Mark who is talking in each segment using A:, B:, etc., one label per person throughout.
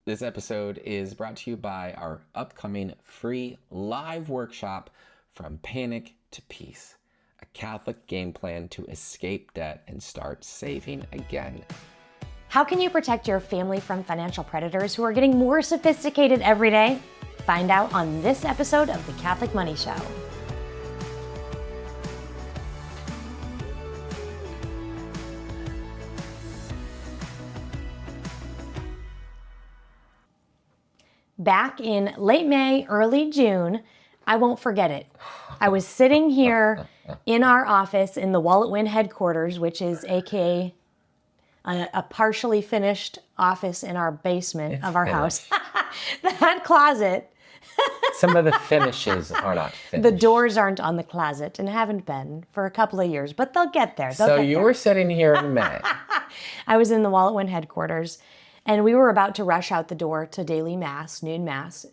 A: This episode is brought to you by our upcoming free live workshop, From Panic to Peace, a Catholic game plan to escape debt and start saving again.
B: How can you protect your family from financial predators who are getting more sophisticated every day? Find out on this episode of The Catholic Money Show. Back in late May, early June, I won't forget it. I was sitting here in our office in the Wallet Win headquarters, which is AKA a partially finished office in our basement of our house. That closet.
A: Some of the finishes are not finished.
B: The doors aren't on the closet and haven't been for a couple of years, but they'll get there.
A: So you were sitting here in May.
B: I was in the Wallet Win headquarters, and we were about to rush out the door to daily mass, noon mass.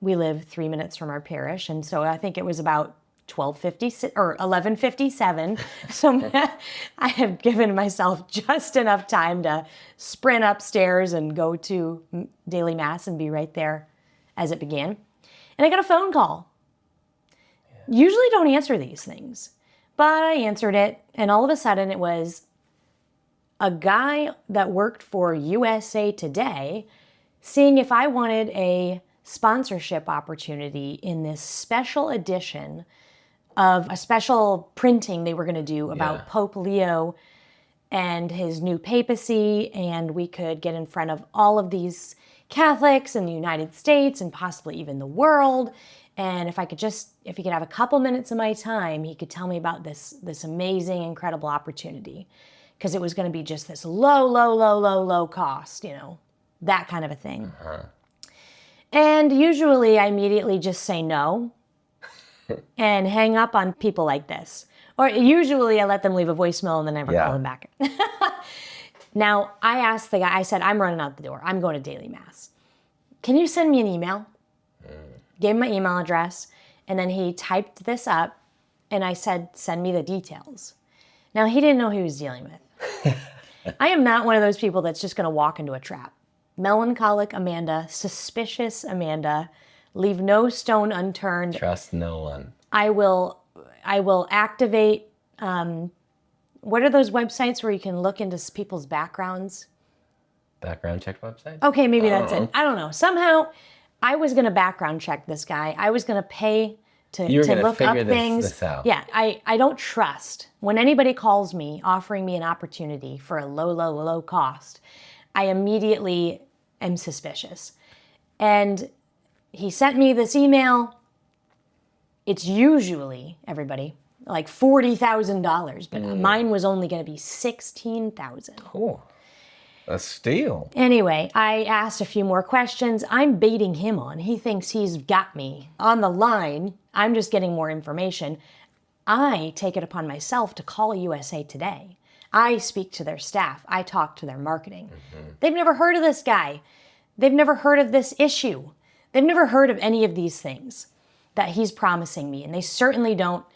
B: We live 3 minutes from our parish, and so I think it was about 12:50 or 11:57. So I have given myself just enough time to sprint upstairs and go to daily mass and be right there as it began. And I got a phone call. Usually don't answer these things, but I answered it, and all of a sudden it was a guy that worked for USA Today seeing if I wanted a sponsorship opportunity in this special edition of a special printing they were going to do about Pope Leo and his new papacy, and we could get in front of all of these Catholics in the United States and possibly even the world. And if he could have a couple minutes of my time, he could tell me about this amazing, incredible opportunity. Because it was going to be just this low cost, that kind of a thing. Uh-huh. And usually I immediately just say no and hang up on people like this. Or usually I let them leave a voicemail and then never call them back. Now, I asked the guy, I said, I'm running out the door. I'm going to daily mass. Can you send me an email? Gave him my email address, and then he typed this up, and I said, send me the details. Now, he didn't know who he was dealing with. I am not one of those people that's just going to walk into a trap. Melancholic Amanda, suspicious Amanda, leave no stone unturned.
A: Trust no one.
B: I will activate, what are those websites where you can look into people's backgrounds?
A: Background check website?
B: Okay, maybe that's it. I don't know. Somehow, I was going to background check this guy. I was going to pay to look up things.
A: This out.
B: Yeah, I don't trust. When anybody calls me offering me an opportunity for a low cost, I immediately am suspicious. And he sent me this email. It's usually, everybody, like $40,000, but mine was only going to be $16,000.
A: Cool. A steal.
B: Anyway, I asked a few more questions. I'm baiting him on. He thinks he's got me on the line. I'm just getting more information. I take it upon myself to call USA Today. I speak to their staff. I talk to their marketing. Mm-hmm. They've never heard of this guy. They've never heard of this issue. They've never heard of any of these things that he's promising me. And they certainly don't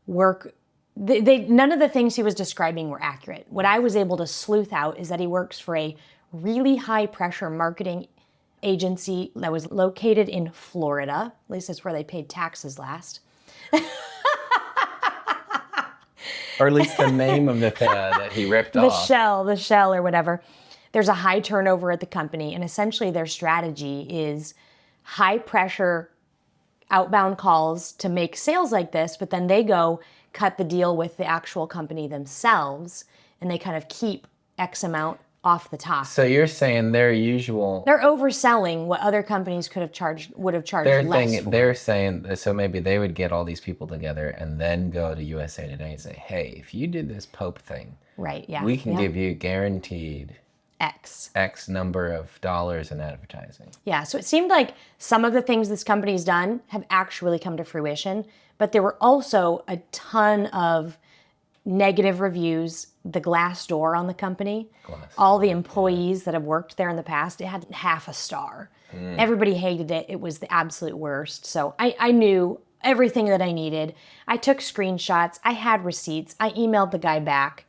B: work. None of the things he was describing were accurate. What I was able to sleuth out is that he works for a really high-pressure marketing agency that was located in Florida. At least that's where they paid taxes last.
A: Or at least the name of the thing that he ripped off.
B: The shell or whatever. There's a high turnover at the company, and essentially their strategy is high-pressure outbound calls to make sales like this, but then they go cut the deal with the actual company themselves, and they kind of keep X amount off the top.
A: So you're saying they're
B: overselling what other companies would have charged less for.
A: They're saying, so maybe they would get all these people together and then go to USA Today and say, hey, if you did this Pope thing,
B: right? Yeah,
A: we can give you guaranteed X number of dollars in advertising.
B: Yeah, so it seemed like some of the things this company's done have actually come to fruition, but there were also a ton of negative reviews. The Glassdoor on the company, all the employees that have worked there in the past, it had half a star. Everybody hated it. It was the absolute worst. So I knew everything that I needed. I took screenshots. I had receipts. I emailed the guy back.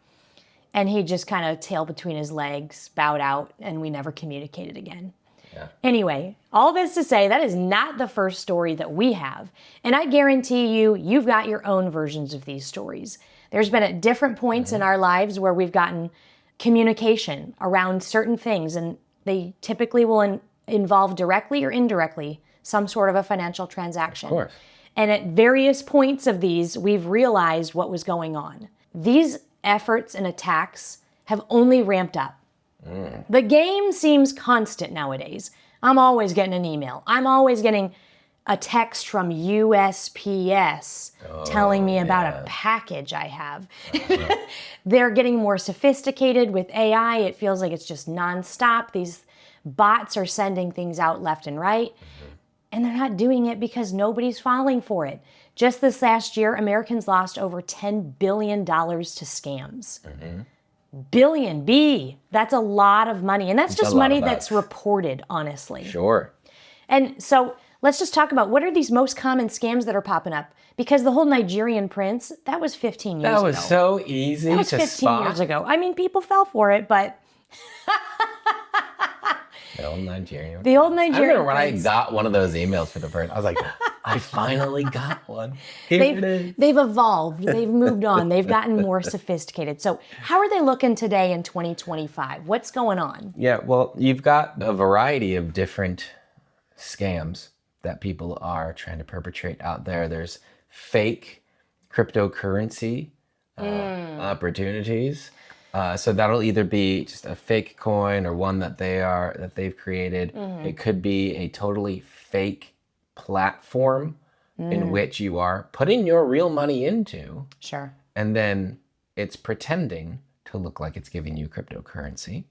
B: And he just kind of tail between his legs, bowed out, and we never communicated again.
A: Yeah.
B: Anyway, all this to say, that is not the first story that we have. And I guarantee you, you've got your own versions of these stories. There's been at different points in our lives where we've gotten communication around certain things, and they typically will involve directly or indirectly some sort of a financial transaction.
A: Of course.
B: And at various points of these, we've realized what was going on. These efforts and attacks have only ramped up. The game seems constant nowadays. I'm always getting an email. I'm always getting a text from USPS telling me about a package I have. They're getting more sophisticated with AI. It feels like it's just nonstop. These bots are sending things out left and right. And they're not doing it because nobody's falling for it. Just this last year, Americans lost over $10 billion to scams. Billion, B. That's a lot of money. And that's just money that's reported, honestly.
A: Sure.
B: And so let's just talk about what are these most common scams that are popping up? Because the whole Nigerian prince, that was 15 years ago.
A: That was so easy to spot.
B: That was 15 years ago. I mean, people fell for it, but...
A: The old Nigerian.
B: The old Nigerian.
A: I remember when
B: prince.
A: I got one of those emails for the first, I was like, I finally got one. Here it is.
B: They've evolved. They've moved on. They've gotten more sophisticated. So how are they looking today in 2025? What's going on?
A: Yeah, well, you've got a variety of different scams that people are trying to perpetrate out there. There's fake cryptocurrency opportunities. So that'll either be just a fake coin or one that they've created. It could be a totally fake platform in which you are putting your real money into.
B: Sure.
A: And then it's pretending to look like it's giving you cryptocurrency.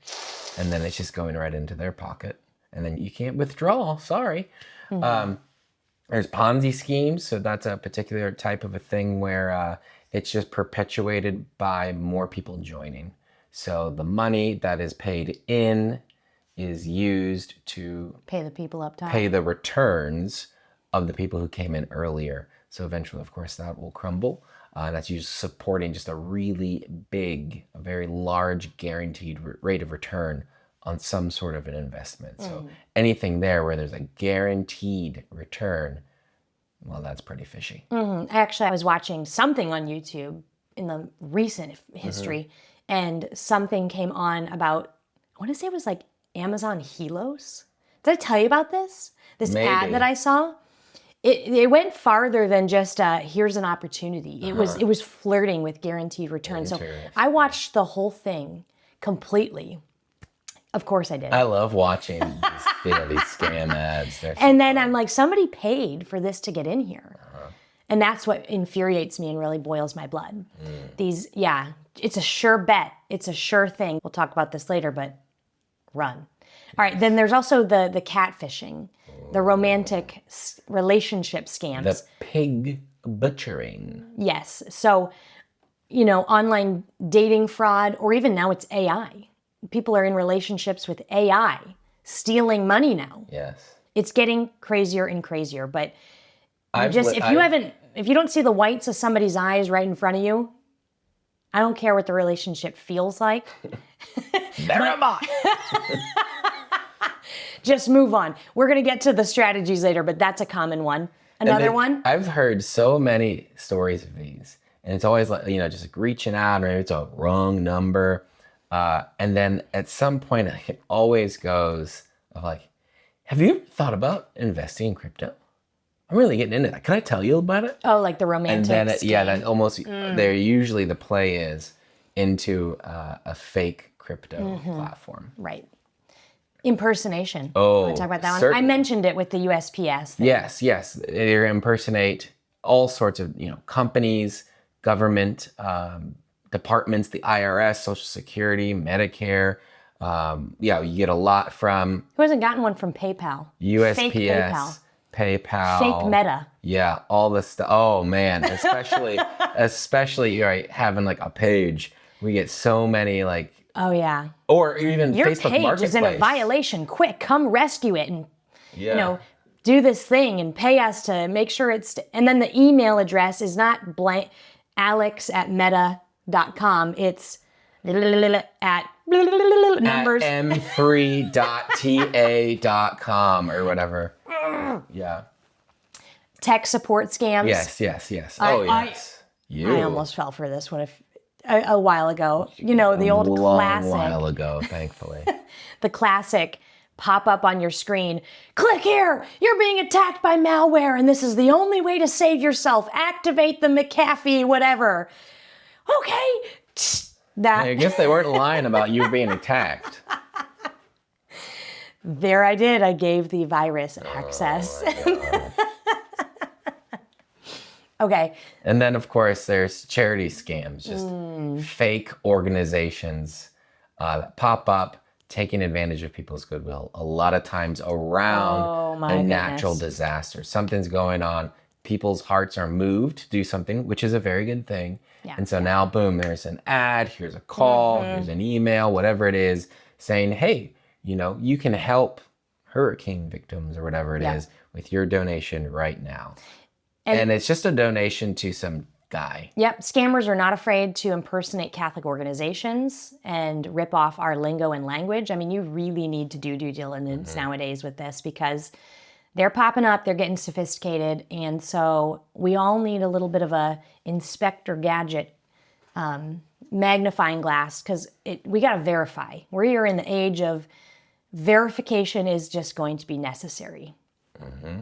A: And then it's just going right into their pocket. And then you can't withdraw. Sorry. There's Ponzi schemes. So that's a particular type of a thing where it's just perpetuated by more people joining. So the money that is paid in is used to
B: Pay the people up top.
A: pay the returns of the people who came in earlier. So eventually, of course, that will crumble. That's usually supporting just a really big, a very large guaranteed rate of return on some sort of an investment. So anything there where there's a guaranteed return, well, that's pretty fishy.
B: Actually, I was watching something on YouTube in the recent history, and something came on about, I want to say it was like Amazon Helos. Did I tell you about this? This ad that I saw? It went farther than just here's an opportunity. It was flirting with guaranteed returns. So I watched the whole thing completely. Of course I did.
A: I love watching these scam ads.
B: And then I'm like, somebody paid for this to get in here. And that's what infuriates me and really boils my blood. It's a sure bet. It's a sure thing. We'll talk about this later, but run. All right, then there's also the catfishing, the romantic relationship scams.
A: The pig butchering.
B: Yes. So, online dating fraud, or even now it's AI. People are in relationships with AI, stealing money now.
A: Yes.
B: It's getting crazier and crazier, but if you don't see the whites of somebody's eyes right in front of you, I don't care what the relationship feels like.
A: There am I.
B: Just move on. We're going to get to the strategies later, but that's a common one. Another one?
A: I've heard so many stories of these, and it's always like, just like reaching out, or maybe it's a wrong number. And then at some point, it always goes of like, have you ever thought about investing in crypto? I'm really getting into that. Can I tell you about it?
B: Oh, like the romantic
A: And then,
B: scam.
A: that almost, they're usually the play is into a fake crypto platform.
B: Right. Impersonation.
A: Oh,
B: Want to talk about that one?
A: certainly.
B: I mentioned it with the USPS thing.
A: Yes. They impersonate all sorts of, companies, government, departments, the IRS, Social Security, Medicare. You get a lot from
B: Who hasn't gotten one from PayPal?
A: USPS,
B: Fake PayPal.
A: PayPal.
B: Fake Meta.
A: Yeah, all this stuff. Oh man, especially right, having like a page. We get so many like.
B: Oh yeah.
A: Or even
B: Your
A: Facebook
B: page
A: Marketplace.
B: is in a violation. Quick, come rescue it and
A: Yeah.
B: do this thing and pay us to make sure it's. And then the email address is not blank Alex@meta.com. It's at numbers.
A: At m3.ta.com or whatever. Yeah.
B: Tech support scams.
A: Yes. Oh, yes.
B: I almost fell for this one a while ago. You know, the old classic.
A: A while ago, thankfully.
B: The classic pop up on your screen. Click here. You're being attacked by malware, and this is the only way to save yourself. Activate the McAfee, whatever. Okay.
A: I guess they weren't lying about you being attacked.
B: There I did. I gave the virus access. Okay.
A: And then, of course, there's charity scams, just fake organizations that pop up, taking advantage of people's goodwill. A lot of times around a natural disaster. Something's going on. People's hearts are moved to do something, which is a very good thing. Yeah. And so now, boom, there's an ad, here's a call, here's an email, whatever it is, saying, hey, you know, you can help hurricane victims or whatever it is with your donation right now. And it's just a donation to some guy. Yep.
B: Scammers are not afraid to impersonate Catholic organizations and rip off our lingo and language. I mean, you really need to do due diligence nowadays with this because they're popping up, they're getting sophisticated. And so we all need a little bit of a Inspector Gadget magnifying glass because we got to verify. We are in the age of verification is just going to be necessary.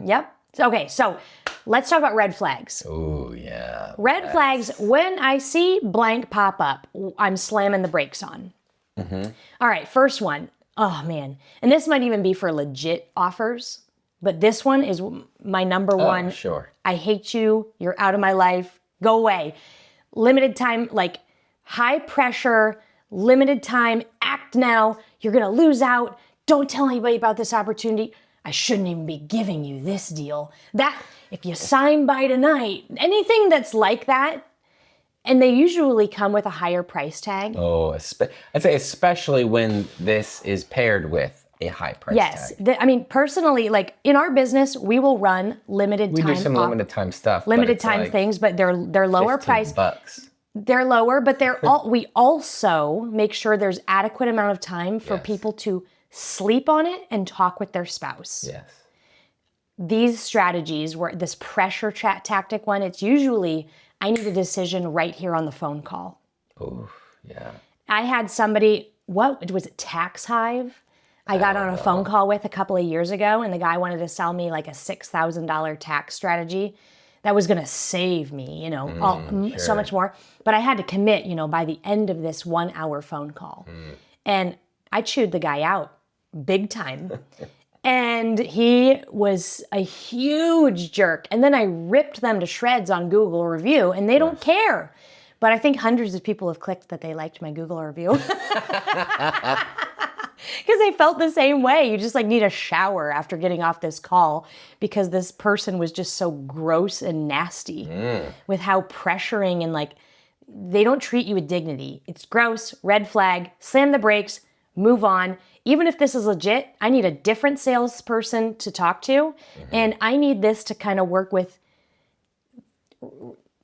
B: Yep. Okay, so let's talk about red flags.
A: Oh, yeah.
B: Red flags, when I see blank pop up, I'm slamming the brakes on. All right, first one. Oh, man. And this might even be for legit offers, but this one is my number one.
A: Sure.
B: I hate you. You're out of my life. Go away. Limited time, like high pressure, limited time, act now. You're going to lose out. Don't tell anybody about this opportunity. I shouldn't even be giving you this deal. That, if you sign by tonight, anything that's like that, and they usually come with a higher price tag.
A: Oh, I'd say especially when this is paired with a high price tag.
B: Yes. I mean, personally, like in our business, we will run limited time.
A: We do some limited time stuff.
B: Limited time like things, but they're lower price.
A: $15.
B: They're lower, but we also make sure there's adequate amount of time for people to sleep on it and talk with their spouse.
A: Yes.
B: These strategies, where this pressure chat tactic one, it's usually, I need a decision right here on the phone call.
A: Oh, yeah.
B: I had somebody, what was it, Tax Hive? I got on a phone call with a couple of years ago, and the guy wanted to sell me like a $6,000 tax strategy that was going to save me, you know, so much more. But I had to commit, you know, by the end of this 1 hour phone call. And I chewed the guy out big time. And he was a huge jerk. And then I ripped them to shreds on Google review, and they don't care. But I think hundreds of people have clicked that they liked my Google review. Because they felt the same way. You just like need a shower after getting off this call because this person was just so gross and nasty with how pressuring and like they don't treat you with dignity. It's gross, red flag, slam the brakes, move on. Even if this is legit, I need a different salesperson to talk to. And I need this to kind of work with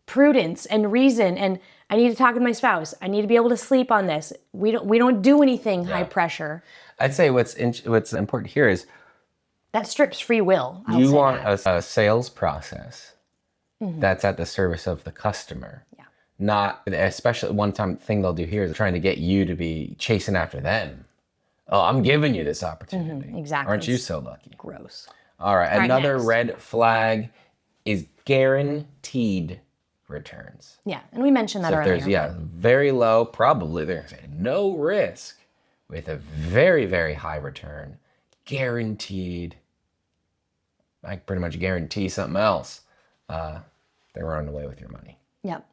B: prudence and reason. And I need to talk with my spouse. I need to be able to sleep on this. We don't do anything high pressure.
A: I'd say what's important here is
B: that strips free will.
A: You want a sales process that's at the service of the customer.
B: Yeah.
A: Not, especially one thing they'll do here is trying to get you to be chasing after them. Oh, I'm giving you this opportunity.
B: Exactly.
A: Aren't you so lucky?
B: Gross.
A: All right. Another
B: next.
A: red flag is guaranteed returns.
B: Yeah, and we mentioned that earlier.
A: There's, very low, probably there's no risk with a very, very high return. Guaranteed. I pretty much guarantee something else. They're running away with your money.
B: Yep.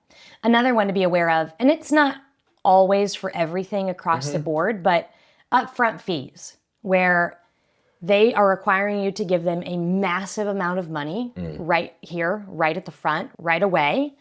B: Another one to be aware of, and it's not always for everything across the board, but upfront fees, where they are requiring you to give them a massive amount of money right here, right at the front, right away,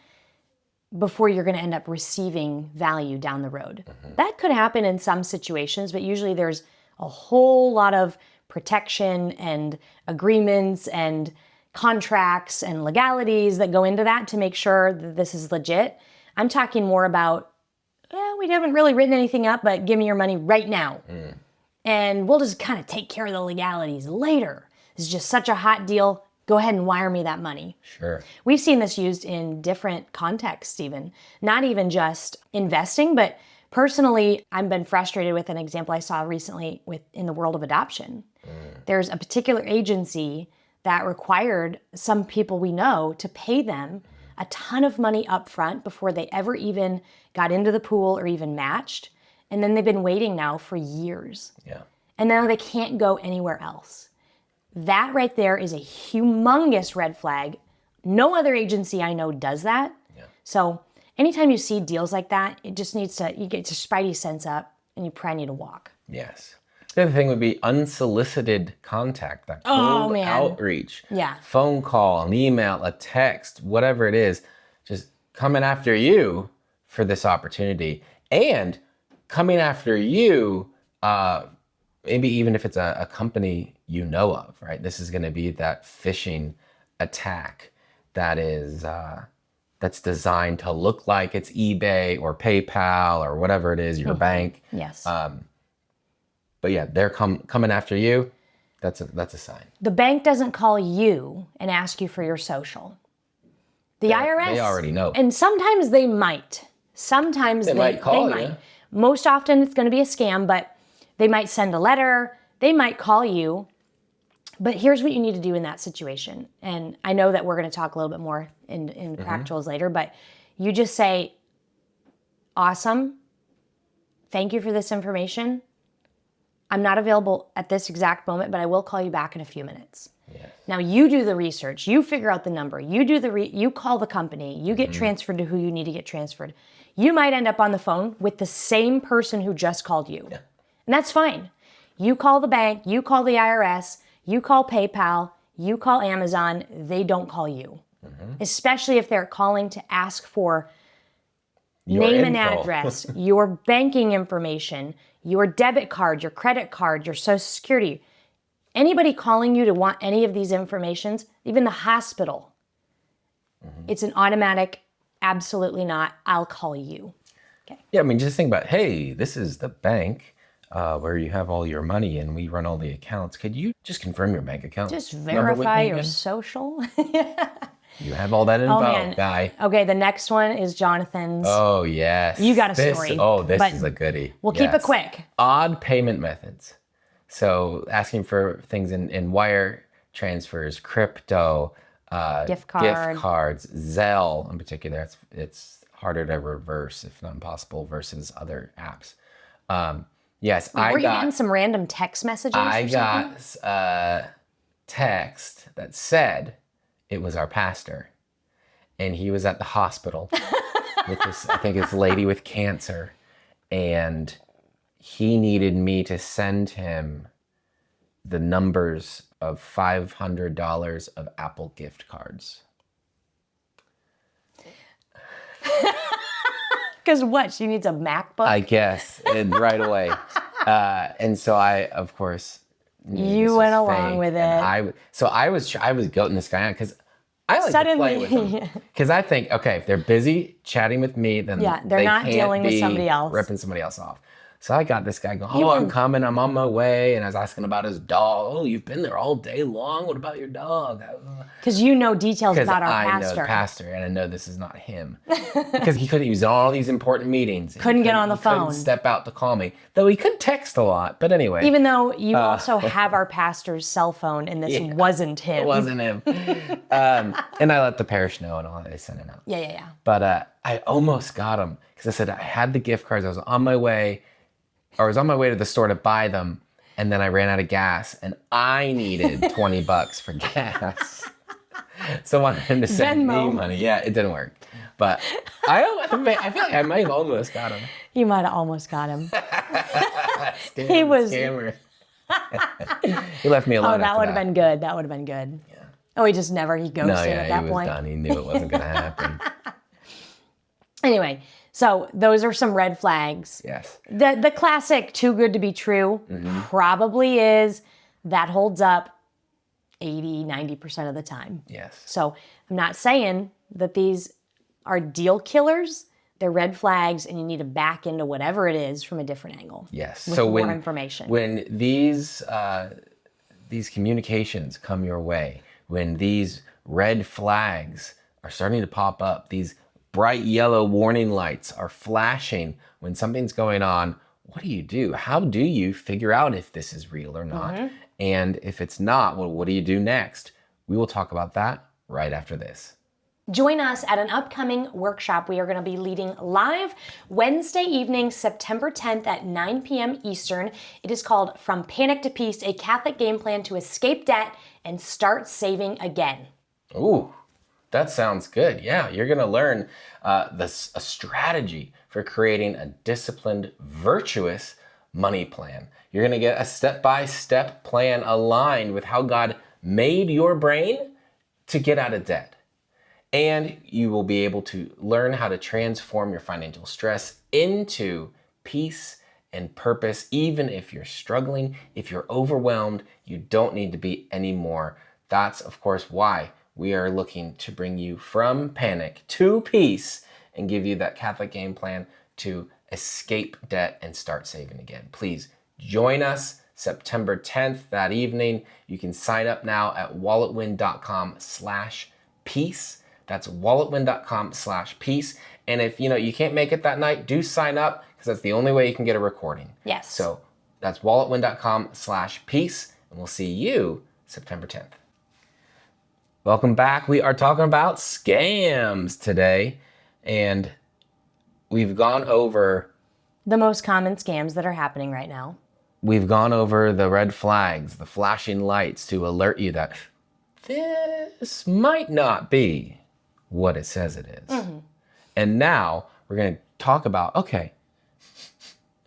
B: before you're going to end up receiving value down the road. That could happen in some situations, but usually there's a whole lot of protection and agreements and contracts and legalities that go into that to make sure that this is legit. I'm talking more about we haven't really written anything up, but give me your money right now. And we'll just kind of take care of the legalities later. This is just such a hot deal. Go ahead and wire me that money.
A: Sure.
B: We've seen this used in different contexts even. Not even just investing, but personally, I've been frustrated with an example I saw recently in the world of adoption. There's a particular agency that required some people we know to pay them a ton of money up front before they ever even got into the pool or even matched. And then they've been waiting now for years.
A: Yeah.
B: And now they can't go anywhere else. That right there is a humongous red flag. No other agency I know does that.
A: Yeah.
B: So anytime you see deals like that, it just needs to, you get your spidey sense up and you probably need to walk.
A: Yes. The other thing would be unsolicited contact, that cold outreach.
B: Yeah.
A: Phone call, an email, a text, whatever it is, just coming after you for this opportunity. And coming after you, maybe even if it's a company you know of, right? This is going to be that phishing attack that is that's designed to look like it's eBay or PayPal or whatever it is, your bank.
B: Yes.
A: But yeah, they're coming after you. That's a sign.
B: The bank doesn't call you and ask you for your social. The IRS.
A: They already know.
B: And sometimes they might. Sometimes they
A: might call
B: might.
A: you.
B: Most often it's going to be a scam, but they might send a letter. They might call you. But here's what you need to do in that situation. And I know that we're going to talk a little bit more in practicals later, but you just say, awesome. Thank you for this information. I'm not available at this exact moment, but I will call you back in a few minutes.
A: Yes.
B: Now you do the research, you figure out the number, you do you call the company, you get transferred to who you need to get transferred. You might end up on the phone with the same person who just called you.
A: Yeah.
B: And that's fine. You call the bank, you call the IRS, you call PayPal, you call Amazon, they don't call you. Especially if they're calling to ask for
A: Your
B: name and
A: info.
B: address, your banking information, your debit card, your credit card, your social security. Anybody calling you to want any of these informations, even the hospital, it's an automatic, absolutely not, I'll call you. Okay.
A: Yeah, I mean, just think about, hey, this is the bank where you have all your money and we run all the accounts. Could you just confirm your bank account?
B: Just
A: number with
B: verify
A: me
B: your
A: again?
B: social.
A: You have all that info,
B: man.
A: guy.
B: Okay, the next one is Jonathan's.
A: Oh, yes.
B: You got a story,
A: This
B: but
A: is a goodie.
B: We'll keep it quick.
A: Odd payment methods. So asking for things in wire transfers, crypto,
B: Gift
A: cards, Zelle in particular. It's harder to reverse, if not impossible, versus other apps. Yes,
B: Were you getting some random text messages?
A: I
B: or something?
A: got a text that said it was our pastor, and he was at the hospital with this, I think it's lady with cancer, and he needed me to send him the numbers of $500 of Apple gift cards.
B: Because what? She needs a MacBook?
A: I guess, and right away. And so I, of course,
B: You went along with it.
A: I was goating this guy out because I like to play with them. Because I think, okay, if they're busy chatting with me, then
B: Yeah, they're
A: they
B: not
A: can't
B: dealing with
A: be
B: somebody else.
A: ripping somebody else off. So I got this guy going, oh, I'm coming, I'm on my way. And I was asking about his dog. Oh, you've been there all day long. What about your dog?
B: Because you know details
A: Because
B: about our
A: I know
B: pastor.
A: the pastor, and I know this is not him. Because he was in all these important meetings.
B: Couldn't get on the phone.
A: Couldn't step out to call me. Though he could text a lot. But anyway.
B: Even though you also have our pastor's cell phone, and this wasn't him.
A: It wasn't him. And I let the parish know and all that. They sent it out.
B: Yeah.
A: But I almost got him. Because I said I had the gift cards. I was on my way to the store to buy them, and then I ran out of gas, and I needed $20 for gas. So I wanted him to send me money. Yeah, it didn't work. But I feel like I might have almost got him.
B: You might have almost got him.
A: Scammer. He left me alone.
B: Oh, that would have been good. That would have been good. Yeah. Oh, he ghosted at that
A: he was
B: point.
A: done. He knew it wasn't going to happen.
B: Anyway, so those are some red flags.
A: Yes.
B: The classic too good to be true probably is. That holds up 80, 90% of the time.
A: Yes.
B: So I'm not saying that these are deal killers, they're red flags and you need to back into whatever it is from a different angle.
A: Yes.
B: With
A: So
B: more information.
A: When these communications come your way, when these red flags are starting to pop up, these bright yellow warning lights are flashing when something's going on, what do? How do you figure out if this is real or not? And if it's not, well, what do you do next? We will talk about that right after this.
B: Join us at an upcoming workshop we are going to be leading live Wednesday evening, September 10th at 9 p.m. Eastern. It is called From Panic to Peace, a Catholic game plan to escape debt and start saving again.
A: Ooh, that sounds good. Yeah, you're going to learn a strategy for creating a disciplined, virtuous money plan. You're going to get a step-by-step plan aligned with how God made your brain to get out of debt. And you will be able to learn how to transform your financial stress into peace and purpose. Even if you're struggling, if you're overwhelmed, you don't need to be anymore. That's, of course, why we are looking to bring you from panic to peace and give you that Catholic game plan to escape debt and start saving again. Please join us September 10th that evening. You can sign up now at walletwin.com/peace. That's walletwin.com/peace. And if you can't make it that night, do sign up because that's the only way you can get a recording.
B: Yes.
A: So that's walletwin.com/peace, and we'll see you September 10th. Welcome back. We are talking about scams today, and we've gone over
B: the most common scams that are happening right now.
A: We've gone over the red flags, the flashing lights to alert you that this might not be what it says it is. And now we're going to talk about, okay,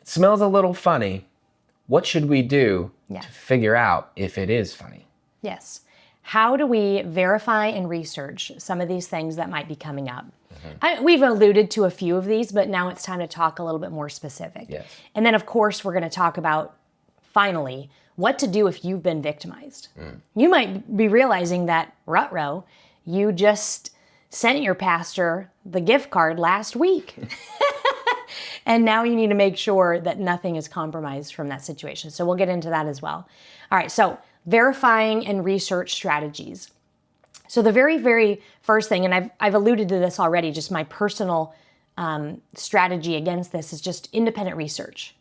A: it smells a little funny. What should we do to figure out if it is funny?
B: Yes. How do we verify and research some of these things that might be coming up? We've alluded to a few of these, but now it's time to talk a little bit more specific.
A: Yes.
B: And then, of course, we're going to talk about, finally, what to do if you've been victimized. You might be realizing that, ruh-roh, you just sent your pastor the gift card last week. And now you need to make sure that nothing is compromised from that situation. So we'll get into that as well. All right, so verifying and research strategies. So the very, very first thing, and I've alluded to this already, just my personal strategy against this is just independent research.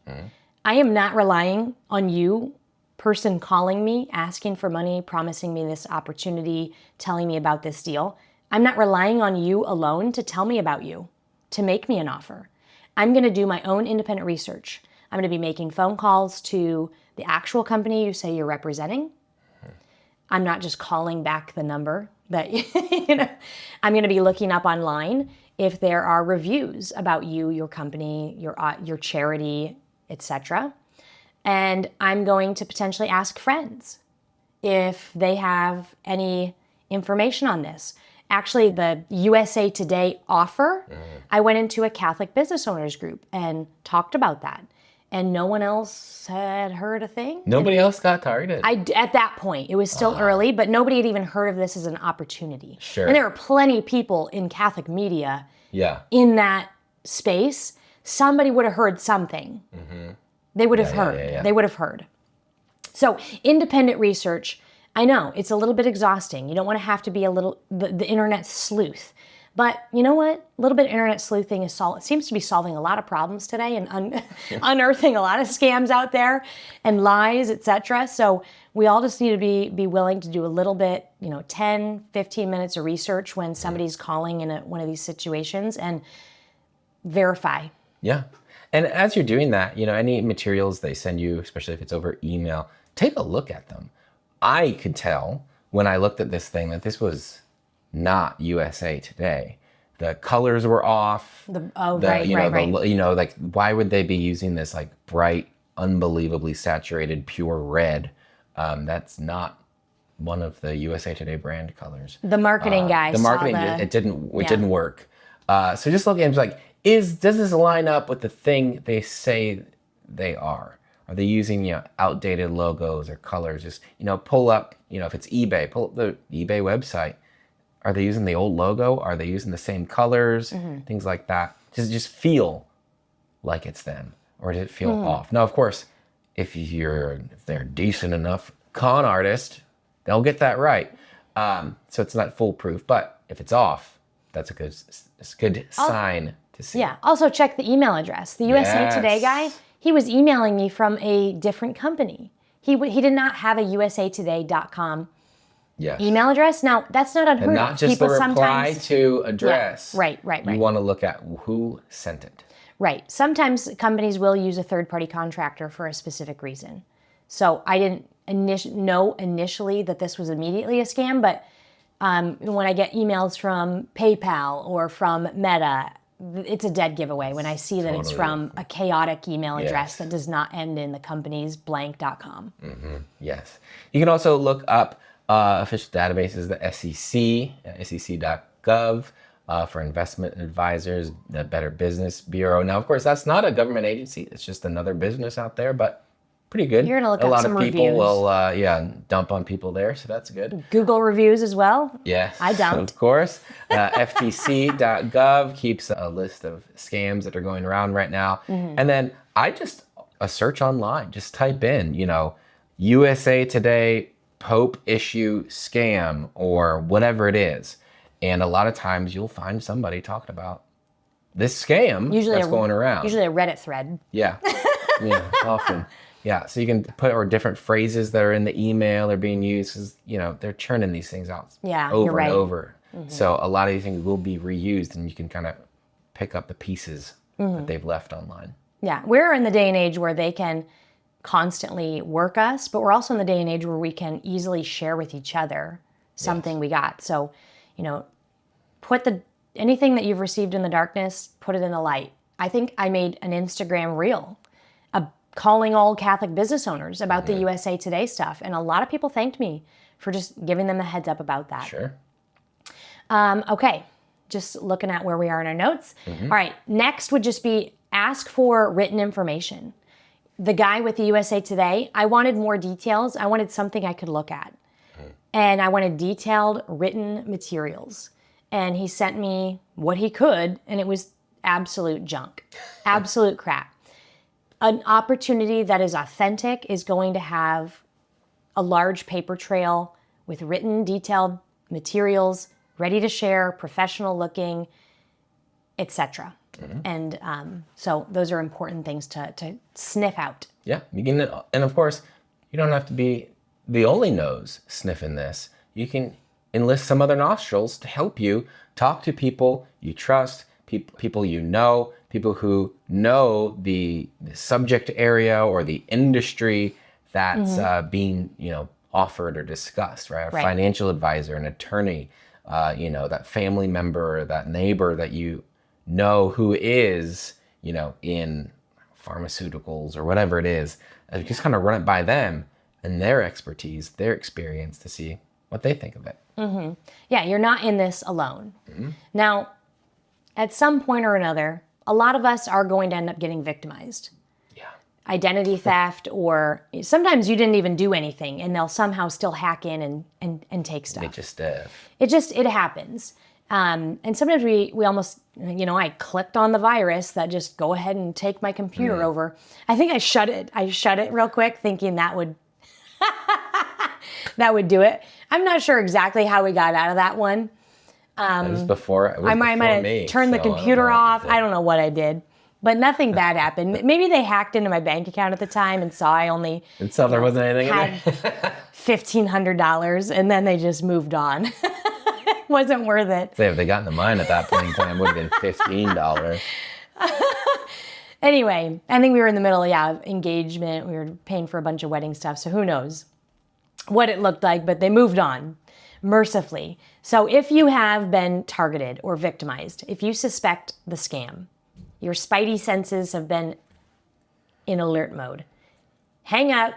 B: I am not relying on you, person calling me, asking for money, promising me this opportunity, telling me about this deal. I'm not relying on you alone to tell me about you, to make me an offer. I'm going to do my own independent research. I'm going to be making phone calls to the actual company you say you're representing. I'm not just calling back the number that, I'm going to be looking up online if there are reviews about you, your company, your charity, etc. And I'm going to potentially ask friends if they have any information on this. Actually, the USA Today offer, I went into a Catholic business owners group and talked about that. And no one else had heard a thing.
A: Nobody else got targeted.
B: At that point, it was still early, but nobody had even heard of this as an opportunity.
A: Sure.
B: And there were plenty of people in Catholic media in that space. Somebody would have heard something. They would have heard. They would have heard. So independent research, I know it's a little bit exhausting. You don't want to have to be the internet sleuth. But you know what? A little bit of internet sleuthing seems to be solving a lot of problems today and unearthing a lot of scams out there and lies, etc. So we all just need to be willing to do a little bit, 10, 15 minutes of research when somebody's calling in one of these situations and verify.
A: Yeah. And as you're doing that, any materials they send you, especially if it's over email, take a look at them. I could tell when I looked at this thing that this was not USA Today. The colors were off.
B: Right.
A: Like why would they be using this like bright, unbelievably saturated, pure red? That's not one of the USA Today brand colors.
B: The marketing guy.
A: The marketing it didn't work. So just looking at it, like, does this line up with the thing they say they are? Are they using outdated logos or colors? Just pull up if it's eBay, pull up the eBay website. Are they using the old logo? Are they using the same colors? Things like that. Does it just feel like it's them, or does it feel off? Now, of course, if they're decent enough con artist, they'll get that right. So it's not foolproof, but if it's off, that's a good sign to see.
B: Yeah. Also check the email address. The USA Today guy, he was emailing me from a different company. He did not have a usatoday.com email address. Now, that's not unheard of.
A: And not just the reply to address.
B: Yeah. Right.
A: You want to look at who sent it.
B: Right. Sometimes companies will use a third-party contractor for a specific reason. So I didn't know initially that this was immediately a scam, but when I get emails from PayPal or from Meta, it's a dead giveaway when I see that it's from a chaotic email address that does not end in the company's blank.com.
A: Yes. You can also look up official databases, the SEC, sec.gov, for investment advisors, the Better Business Bureau. Now, of course, that's not a government agency. It's just another business out there, but pretty good.
B: You're going to look up some reviews.
A: A lot of people will, dump on people there, so that's good.
B: Google reviews as well?
A: Yes.
B: I dumped.
A: Of course. ftc.gov keeps a list of scams that are going around right now. And then a search online, just type in, USA Today Pope issue scam or whatever it is. And a lot of times you'll find somebody talking about this scam that's going around.
B: Usually a Reddit thread.
A: Yeah. Often. Yeah, so you can put or different phrases that are in the email are being used because, they're churning these things out over and over. So a lot of these things will be reused and you can kind of pick up the pieces that they've left online.
B: Yeah, we're in the day and age where they can constantly work us, but we're also in the day and age where we can easily share with each other something we got. So, put anything that you've received in the darkness, put it in the light. I think I made an Instagram reel calling all Catholic business owners about the USA Today stuff. And a lot of people thanked me for just giving them a heads up about that.
A: Sure.
B: Okay, just looking at where we are in our notes. All right, next would just be ask for written information. The guy with the USA Today, I wanted more details. I wanted something I could look at. And I wanted detailed written materials. And he sent me what he could, and it was absolute junk, absolute crap. An opportunity that is authentic is going to have a large paper trail with written, detailed materials, ready to share, professional looking, etc. And so those are important things to sniff out.
A: Yeah, you can, and of course, you don't have to be the only nose sniffing this. You can enlist some other nostrils to help you talk to people you trust, people people who know the subject area or the industry that's being offered or discussed, right? A financial advisor, an attorney, that family member, that neighbor that you know who is in pharmaceuticals or whatever it is. And just kind of run it by them and their expertise, their experience to see what they think of it.
B: Yeah, you're not in this alone. Now, at some point or another, a lot of us are going to end up getting victimized.
A: Yeah.
B: Identity theft, or sometimes you didn't even do anything and they'll somehow still hack in and take stuff. It happens. And sometimes we almost, I clicked on the virus that just go ahead and take my computer over. I think I shut it real quick thinking that would that would do it. I'm not sure exactly how we got out of that one.
A: It was before
B: I might have turned the computer off. I don't know what I did, but nothing bad happened. Maybe they hacked into my bank account at the time and saw I only
A: there wasn't anything
B: had
A: in there.
B: $1,500, and then they just moved on. It wasn't worth it.
A: Say if they got in the mine at that point in time, it would have been $15.
B: Anyway, I think we were in the middle of engagement. We were paying for a bunch of wedding stuff, so who knows what it looked like, but they moved on. Mercifully. So if you have been targeted or victimized, if you suspect the scam, your spidey senses have been in alert mode, hang up,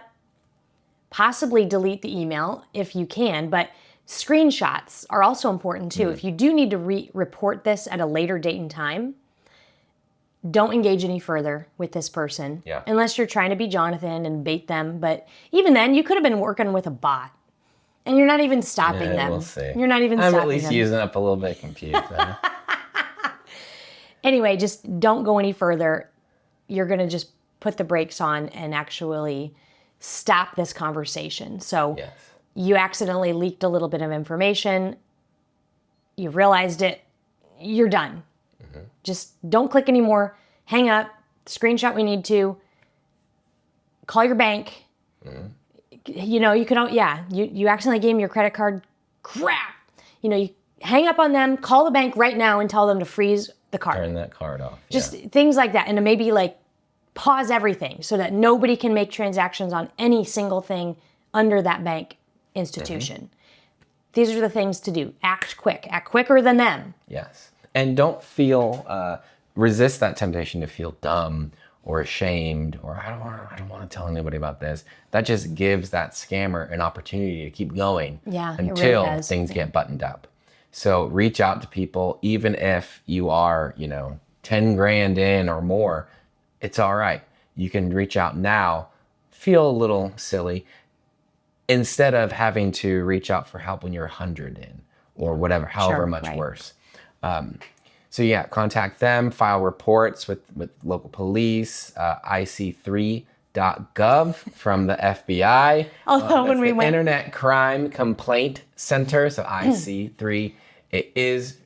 B: possibly delete the email if you can, but screenshots are also important too. If you do need to report this at a later date and time, don't engage any further with this person unless you're trying to be Jonathan and bait them. But even then, you could have been working with a bot. And you're not even stopping them.
A: We'll see.
B: You're not even stopping them.
A: I'm at least using up a little bit of compute.
B: Anyway, just don't go any further. You're going to just put the brakes on and actually stop this conversation. So
A: Yes.
B: you accidentally leaked a little bit of information. You've realized it. You're done. Just don't click anymore. Hang up. Screenshot we need to. Call your bank. You know, you can, you accidentally gave them your credit card. Crap. You know, you hang up on them, call the bank right now and tell them to freeze the card.
A: Turn that card off.
B: Just things like that. And to maybe like pause everything so that nobody can make transactions on any single thing under that bank institution. These are the things to do. Act quick. Act quicker than them.
A: Yes. And don't feel, resist that temptation to feel dumb or ashamed or I don't want to tell anybody about this. That just gives that scammer an opportunity to keep going until things get buttoned up. So reach out to people, even if you are, 10 grand in or more, it's all right. You can reach out now, feel a little silly, instead of having to reach out for help when you're 100 in or whatever, however much worse. So yeah, contact them, file reports with local police, ic3.gov from the FBI.
B: Although when we went...
A: Internet Crime Complaint Center, so IC3. It is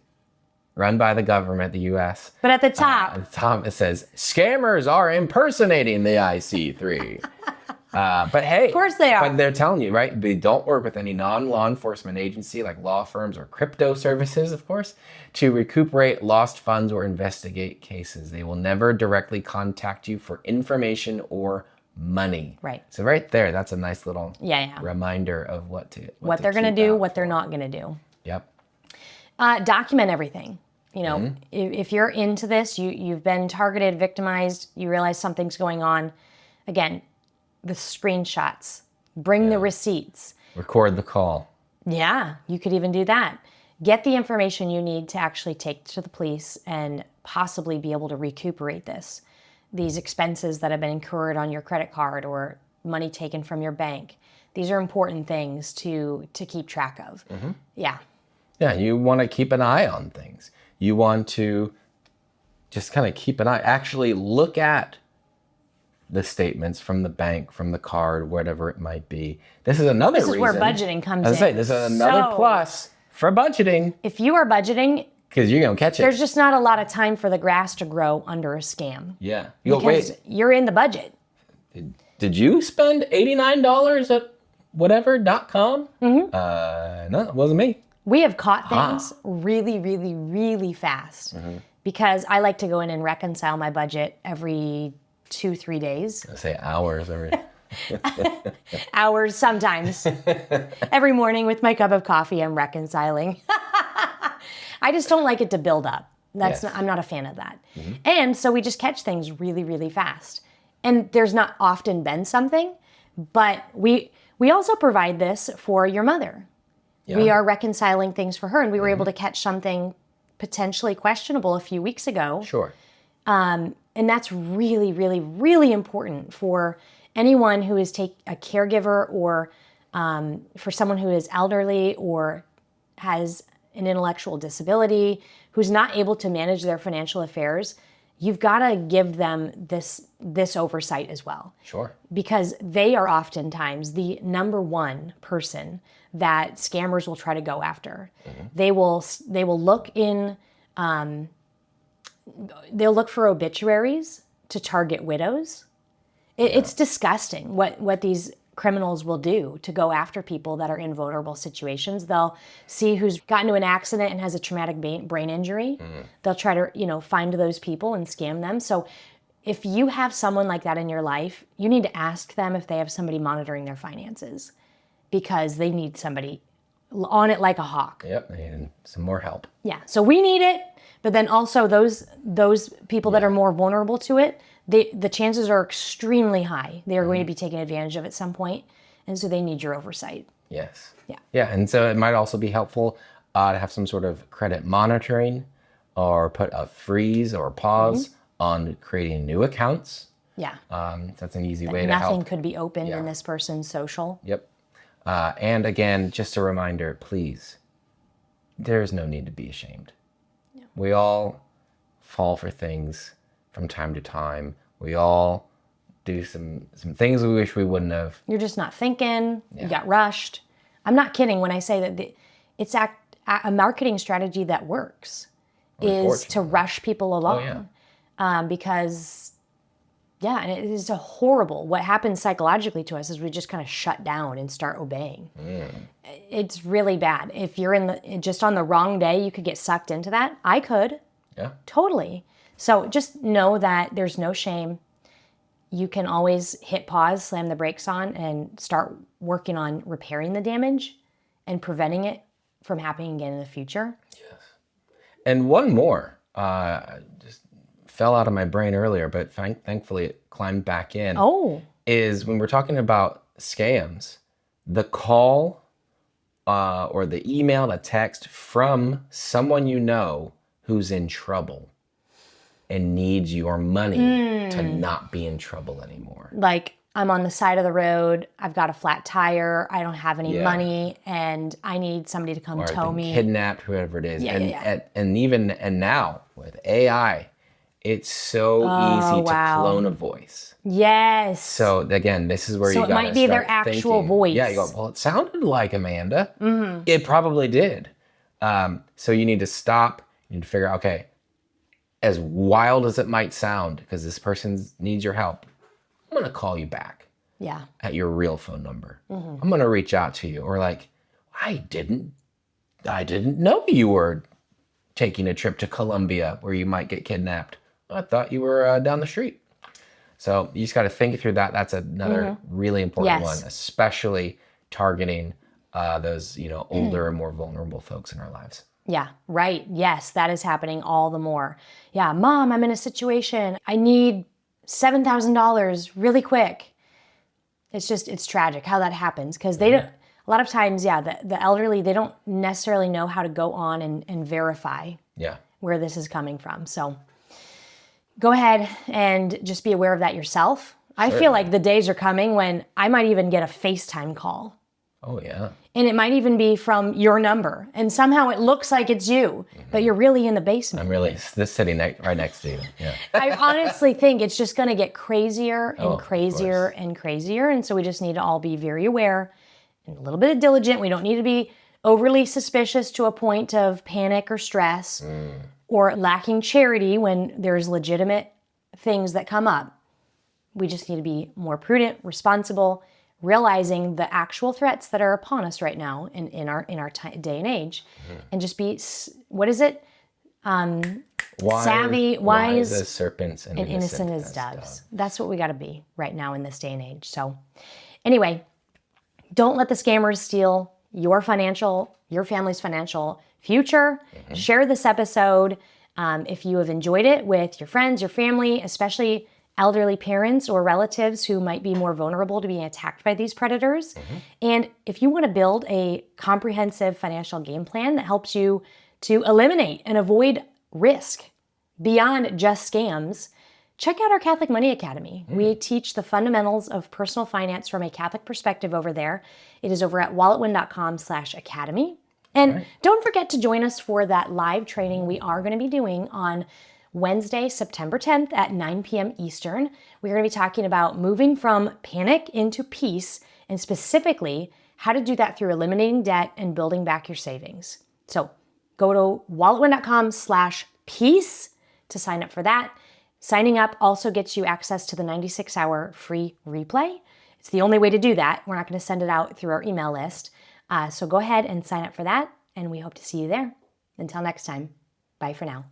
A: run by the government, the U.S.
B: But at the top...
A: At the top it says, scammers are impersonating the IC3. But hey,
B: of course they are.
A: But they're telling you, right? They don't work with any non-law enforcement agency like law firms or crypto services, of course, to recuperate lost funds or investigate cases. They will never directly contact you for information or money.
B: Right.
A: So right there, that's a nice little reminder of what
B: they're going to do, what they're not going to do.
A: Yep.
B: Document everything. You know, if you're into this, you've been targeted, victimized, you realize something's going on. Again, the screenshots, bring the receipts. Record
A: the call.
B: Yeah, you could even do that. Get the information you need to actually take to the police and possibly be able to recuperate these expenses that have been incurred on your credit card or money taken from your bank. These are important things to keep track of. Yeah.
A: Yeah, you want to keep an eye on things. You want to just kind of keep an eye, actually look at the statements from the bank, from the card, whatever it might be. This is another reason.
B: This is where budgeting comes in.
A: This is another plus for budgeting.
B: If you are budgeting,
A: because you're going to catch it.
B: There's just not a lot of time for the grass to grow under a scam.
A: Yeah.
B: Because you're in the budget.
A: Did you spend $89 at whatever.com? No, it wasn't me.
B: We have caught things really, really, really fast because I like to go in and reconcile my budget every 2-3 days.
A: I say hours every...
B: Hours sometimes. Every morning with my cup of coffee, I'm reconciling. I just don't like it to build up. I'm not a fan of that. And so we just catch things really, really fast. And there's not often been something, but we also provide this for your mother. Yeah. We are reconciling things for her, and we were able to catch something potentially questionable a few weeks ago.
A: Sure.
B: And that's really, really, really important for anyone who is a caregiver or for someone who is elderly or has an intellectual disability, who's not able to manage their financial affairs. You've got to give them this oversight as well.
A: Sure. Because
B: they are oftentimes the number one person that scammers will try to go after. They will look in... they'll look for obituaries to target widows. It's disgusting what these criminals will do to go after people that are in vulnerable situations. They'll see who's gotten into an accident and has a traumatic brain injury. They'll try to, find those people and scam them. So if you have someone like that in your life, you need to ask them if they have somebody monitoring their finances, because they need somebody on it like a hawk.
A: Yep, they need some more help.
B: Yeah, so we need it. But then also those people that are more vulnerable to it, the chances are extremely high. They are going to be taken advantage of at some point, and so they need your oversight.
A: Yes.
B: Yeah.
A: Yeah, and so it might also be helpful to have some sort of credit monitoring or put a freeze or pause on creating new accounts.
B: Yeah.
A: That's an easy way to help.
B: Nothing could be opened in this person's social.
A: Yep. And again, just a reminder, please, there is no need to be ashamed. We all fall for things from time to time. We all do some things we wish we wouldn't have.
B: You're just not thinking. You got rushed. I'm not kidding when I say that it's a marketing strategy that works is to rush people along. Because, and it is horrible. What happens psychologically to us is we just kind of shut down and start obeying. It's really bad. If you're just on the wrong day, you could get sucked into that. I could.
A: Yeah.
B: Totally. So just know that there's no shame. You can always hit pause, slam the brakes on, and start working on repairing the damage and preventing it from happening again in the future.
A: Yes. And one more, just fell out of my brain earlier, but thankfully it climbed back in. Is when we're talking about scams, the call or the email, the text from someone you know who's in trouble and needs your money to not be in trouble anymore.
B: Like, I'm on the side of the road, I've got a flat tire, I don't have any money, and I need somebody to come tow me.
A: Kidnapped, whoever it is. And now with AI, it's so easy to clone a voice.
B: Yes.
A: So again, this is where you got to start
B: thinking. So it might be their actual voice.
A: Yeah, you go, well, it sounded like Amanda. It probably did. So you need to stop. You need to figure out, okay, as wild as it might sound, because this person needs your help, I'm going to call you back.
B: Yeah.
A: At your real phone number. I'm going to reach out to you. Or like, I didn't know you were taking a trip to Colombia where you might get kidnapped. I thought you were down the street. So you just got to think through that. That's another really important one, especially targeting those, older and more vulnerable folks in our lives.
B: Yeah, right. Yes, that is happening all the more. Yeah, Mom, I'm in a situation. I need $7,000 really quick. It's tragic how that happens because they don't, a lot of times, the elderly, they don't necessarily know how to go on and verify where this is coming from. So go ahead and just be aware of that yourself. I feel like the days are coming when I might even get a FaceTime call.
A: Oh, yeah.
B: And it might even be from your number. And somehow it looks like it's you, but you're really in the basement.
A: I'm really sitting right next to you. Yeah.
B: I honestly think it's just going to get crazier and crazier and crazier. And so we just need to all be very aware and a little bit diligent. We don't need to be overly suspicious to a point of panic or stress or lacking charity when there's legitimate things that come up. We just need to be more prudent, responsible, realizing the actual threats that are upon us right now in our day and age, and just be, what is it? Savvy, wise
A: as serpents and
B: innocent as doves. That's what we got to be right now in this day and age. So anyway, don't let the scammers steal your family's financial future. Share this episode if you have enjoyed it with your friends, your family, especially elderly parents or relatives who might be more vulnerable to being attacked by these predators. And if you want to build a comprehensive financial game plan that helps you to eliminate and avoid risk beyond just scams, check out our Catholic Money Academy. We teach the fundamentals of personal finance from a Catholic perspective over there. It is over at walletwin.com/academy. And don't forget to join us for that live training we are going to be doing on Wednesday, September 10th at 9 p.m. Eastern. We're going to be talking about moving from panic into peace, and specifically how to do that through eliminating debt and building back your savings. So go to walletwin.com/peace to sign up for that. Signing up also gets you access to the 96-hour free replay. It's the only way to do that. We're not going to send it out through our email list. So go ahead and sign up for that, and we hope to see you there. Until next time, bye for now.